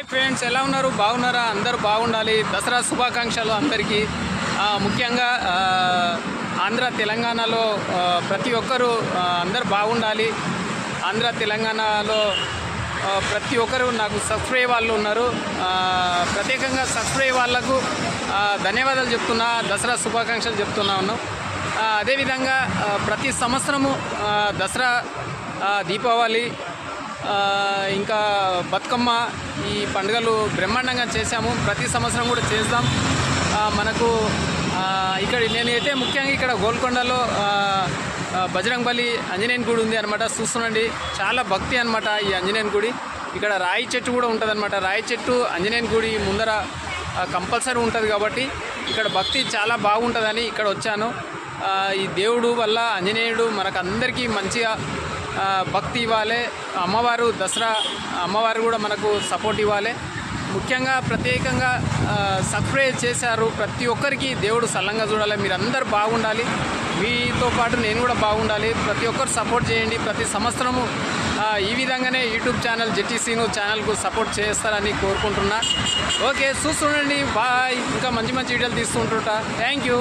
Friends ఎలా ఉన్నారు? బాగున్నారా? అందరూ బాగుండాలి. దసరా శుభాకాంక్షలు అందరికీ. ముఖ్యంగా ఆంధ్ర తెలంగాణలో ప్రతి ఒక్కరూ అందరూ బాగుండాలి. ఆంధ్ర తెలంగాణలో ప్రతి ఒక్కరు నాకు సబ్స్క్రైబ్ వాళ్ళు ఉన్నారు. ప్రత్యేకంగా సబ్స్క్రైబ్ వాళ్ళకు ధన్యవాదాలు చెప్తున్నా, దసరా శుభాకాంక్షలు చెప్తున్నాను. అదేవిధంగా ప్రతి సంవత్సరము దసరా, దీపావళి, ఇంకా బతుకమ్మ ఈ పండుగలు బ్రహ్మాండంగా చేశాము. ప్రతి సంవత్సరం కూడా చేద్దాం. మనకు ఇక్కడ నేనైతే ముఖ్యంగా ఇక్కడ గోల్కొండలో బజరంగబలి ఆంజనేయుని గుడి ఉంది అనమాట. చూస్తుండండి, చాలా భక్తి అనమాట ఈ ఆంజనేయుని గుడి. ఇక్కడ రాయి చెట్టు కూడా ఉంటుంది అనమాట. రాయి చెట్టు ఆంజనేయుని గుడి ముందర కంపల్సరీ ఉంటుంది కాబట్టి ఇక్కడ భక్తి చాలా బాగుంటుందని ఇక్కడ వచ్చాను. ఈ దేవుడు వల్ల ఆంజనేయుడు మనకు అందరికీ మంచిగా భక్తి ఇవ్వాలి. అమ్మవారు దసరా అమ్మవారు కూడా మనకు సపోర్ట్ ఇవ్వాలి. ముఖ్యంగా ప్రత్యేకంగా సబ్స్క్రైబ్ చేశారు ప్రతి ఒక్కరికి దేవుడు సల్లంగా చూడాలి. మీరు అందరు బాగుండాలి, మీతో పాటు నేను కూడా బాగుండాలి. ప్రతి ఒక్కరు సపోర్ట్ చేయండి. ప్రతి సంవత్సరము ఈ విధంగానే యూట్యూబ్ ఛానల్ జెటీసీను ఛానల్కు సపోర్ట్ చేస్తారని కోరుకుంటున్నా. ఓకే, చూస్తుండండి. బాయ్. ఇంకా మంచి మంచి వీడియోలు తీసుకుంటుంటా. Thank you.